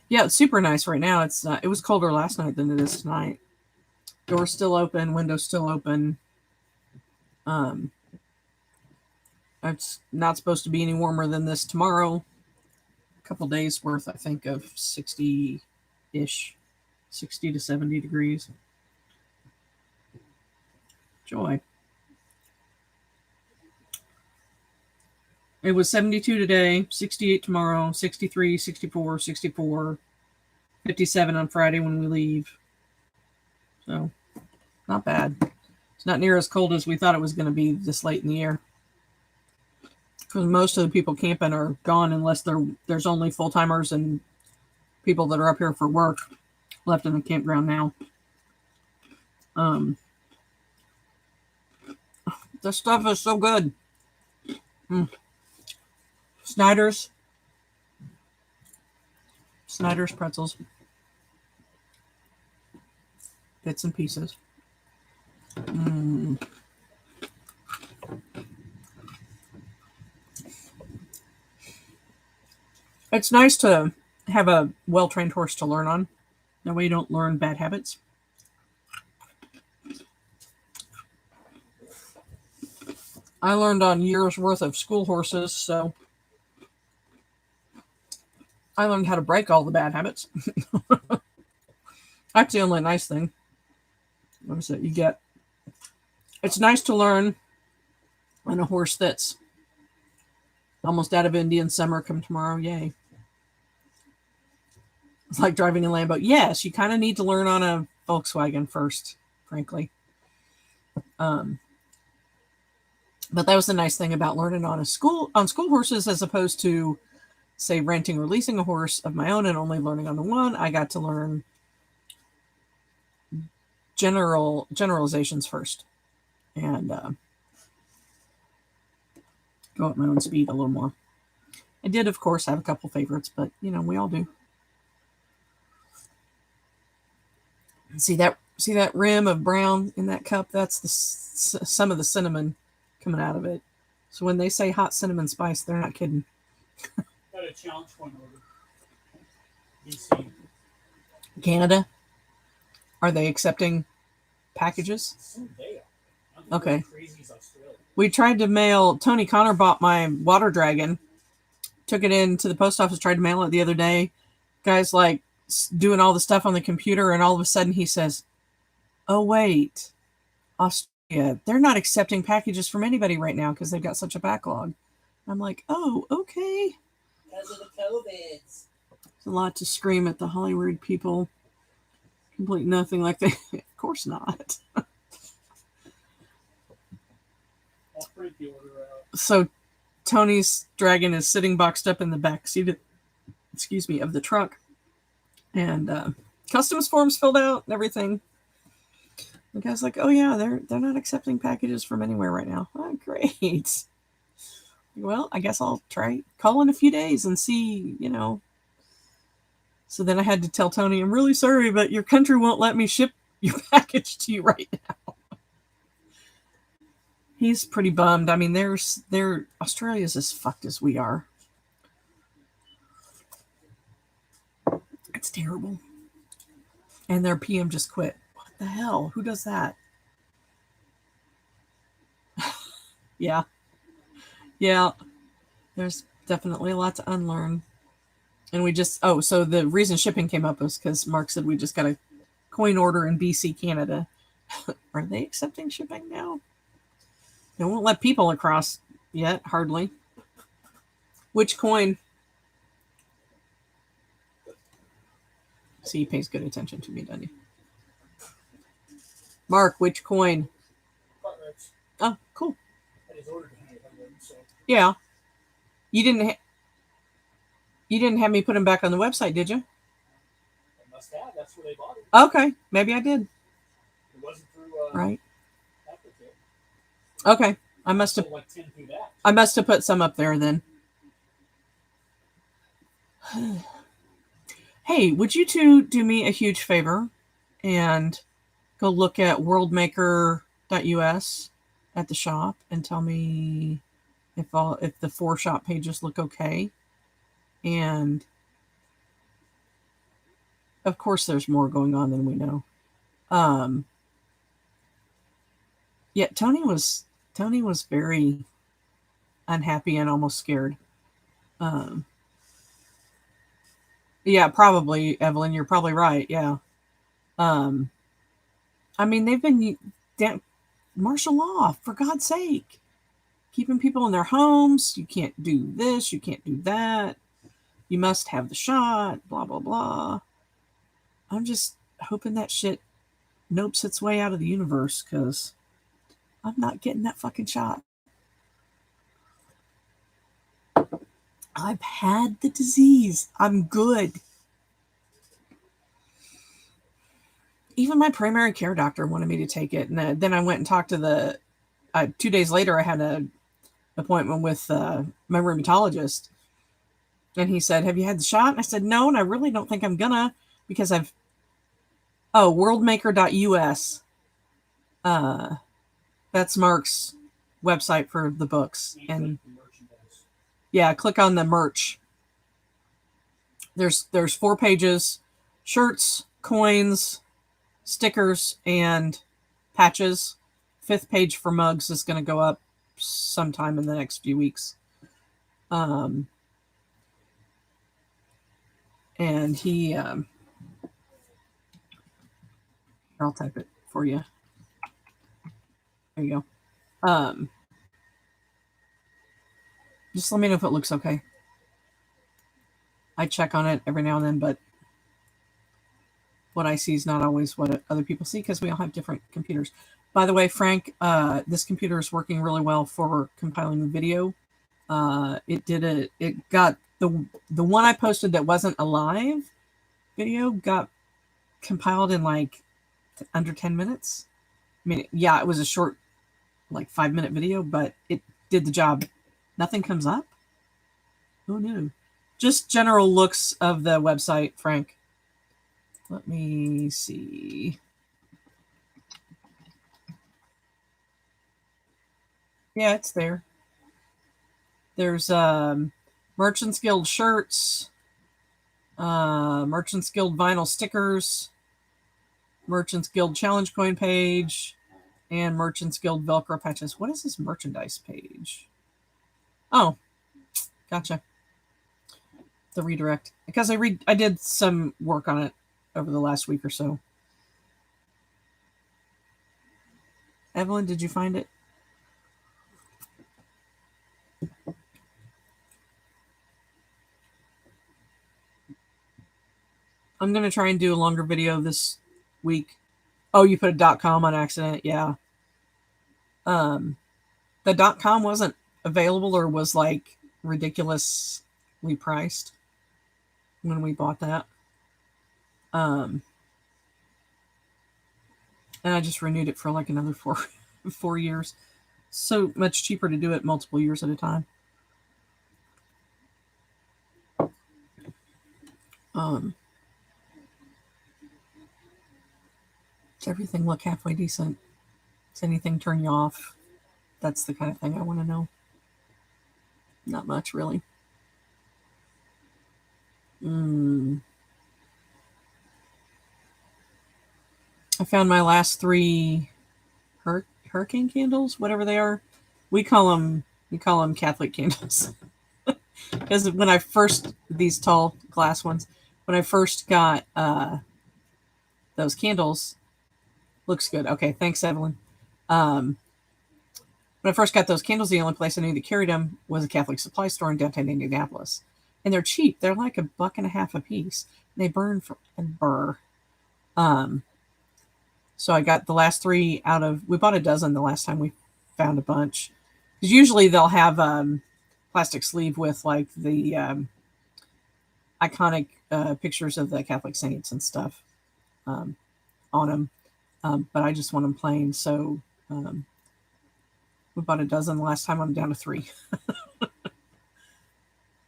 Yeah, it's super nice right now. It's it was colder last night than it is tonight. Door's still open, window's still open. It's not supposed to be any warmer than this tomorrow. A couple days worth, I think, of 60-ish, 60 to 70 degrees. Joy. It was 72 today, 68 tomorrow, 63, 64, 64, 57 on Friday when we leave. So, not bad. It's not near as cold as we thought it was going to be this late in the year. Because most of the people camping are gone unless there's only full-timers and people that are up here for work left in the campground now. This stuff is so good. Snyder's pretzels. Bits and pieces. It's nice to have a well-trained horse to learn on. That way you don't learn bad habits. I learned on years worth of school horses, so I learned how to break all the bad habits. That's the only nice thing. What is it you get? It's nice to learn on a horse that's almost out of Indian summer come tomorrow. Yay. It's like driving a Lambo. Yes, you kind of need to learn on a Volkswagen first, frankly. But that was the nice thing about learning on school horses, as opposed to, say, renting or leasing a horse of my own and only learning on the one. I got to learn generalizations first, and go at my own speed a little more. I did, of course, have a couple favorites, but we all do. See that rim of brown in that cup? That's some of the cinnamon coming out of it. So when they say hot cinnamon spice, they're not kidding. Got a challenge point order. BC. Canada? Are they accepting packages? Soon they are. Okay. Crazy as Australia. We tried to mail. Tony Connor bought my water dragon. Took it into the post office. Tried to mail it the other day. Guy's like doing all the stuff on the computer, and all of a sudden he says, "Oh wait, Australia, they're not accepting packages from anybody right now because they've got such a backlog." I'm like, "Oh, okay." Because of the COVIDs. It's a lot to scream at the Hollywood people. Complete nothing like that. Of course not. I'll print the order out. So Tony's dragon is sitting boxed up in the back seat of the truck. And customs forms filled out and everything. The guy's like, "Oh yeah, they're not accepting packages from anywhere right now." Oh, great. Well, I guess I'll call in a few days and see, So then I had to tell Tony, "I'm really sorry, but your country won't let me ship your package to you right now." He's pretty bummed. I mean, Australia's as fucked as we are. It's terrible. And their PM just quit. What the hell? Who does that? Yeah. Yeah. There's definitely a lot to unlearn. And so the reason shipping came up was because Mark said we just got a coin order in BC, Canada. Are they accepting shipping now? They won't let people across yet, hardly. Which coin? See, he pays good attention to me, doesn't he? Mark, which coin? Cartwrights. Oh, cool. That is ordered in here, so. Yeah. You didn't have me put them back on the website, did you? I must have. That's where they bought it. Okay. Maybe I did. It wasn't through right. Africa. Okay. I must have like 10 through that. I must have put some up there then. Hey, would you two do me a huge favor and go look at worldmaker.us at the shop and tell me if the 4 shop pages look okay? And of course there's more going on than we know. Yeah, Tony was very unhappy and almost scared. Yeah, probably, Evelyn. You're probably right. Yeah. I mean, they've been martial law, for God's sake. Keeping people in their homes. You can't do this. You can't do that. You must have the shot. Blah, blah, blah. I'm just hoping that shit nopes its way out of the universe, because I'm not getting that fucking shot. I've had the disease. I'm good. Even my primary care doctor wanted me to take it. And then I went and talked to 2 days later, I had an appointment with my rheumatologist. And he said, "Have you had the shot?" And I said, "No, and I really don't think I'm gonna, because worldmaker.us. That's Mark's website for the books. And yeah, click on the merch. There's 4 pages: shirts, coins, stickers, and patches. 5th page for mugs is going to go up sometime in the next few weeks. And he, I'll type it for you. There you go. Just let me know if it looks okay. I check on it every now and then, but what I see is not always what other people see because we all have different computers. By the way, Frank, this computer is working really well for compiling the video. It got the one I posted that wasn't a live video got compiled in like under 10 minutes. I mean, yeah, it was a short, like 5-minute video, but it did the job. Nothing comes up. Oh no. Just general looks of the website, Frank. Let me see. Yeah, it's there. There's Merchants Guild shirts, Merchants Guild vinyl stickers, Merchants Guild challenge coin page, and Merchants Guild Velcro patches. What is this merchandise page? Oh, gotcha. The redirect. Because I did some work on it over the last week or so. Evelyn, did you find it? I'm going to try and do a longer video this week. Oh, you put a .com on accident. Yeah. The .com wasn't available or was like ridiculously priced when we bought that. And I just renewed it for like another 4 years. So much cheaper to do it multiple years at a time. Does everything look halfway decent? Does anything turn you off? That's the kind of thing I want to know. Not much, really. I found my last 3 hurricane candles, whatever they are. We call them Catholic candles. Because when I first, these tall glass ones, when I first got those candles, looks good. Okay, thanks, Evelyn. When I first got those candles, the only place I knew that carried them was a Catholic supply store in downtown Indianapolis. And they're cheap. They're like $1.50 a piece. They burn and burr. So I got the last 3 out of, we bought a dozen the last time we found a bunch. Because usually they'll have plastic sleeve with like the iconic pictures of the Catholic saints and stuff on them. But I just want them plain. So we bought a dozen the last time. I'm down to 3.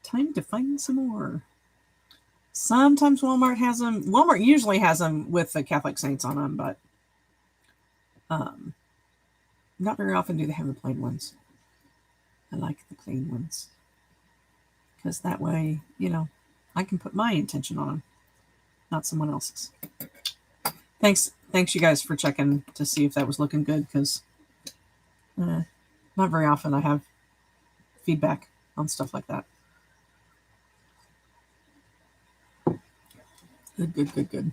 Time to find some more. Sometimes Walmart has them. Walmart usually has them with the Catholic saints on them, but not very often do they have the plain ones. I like the plain ones because that way, I can put my intention on them, not someone else's. Thanks you guys for checking to see if that was looking good, because not very often I have feedback on stuff like that. Good.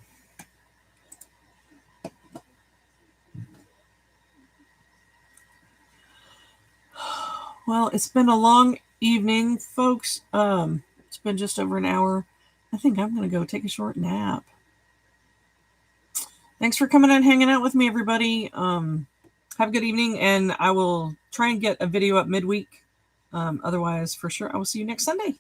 Well, it's been a long evening, folks. It's been just over an hour. I think I'm going to go take a short nap. Thanks for coming and hanging out with me, everybody. Have a good evening, and I will try and get a video up midweek. Otherwise, for sure, I will see you next Sunday.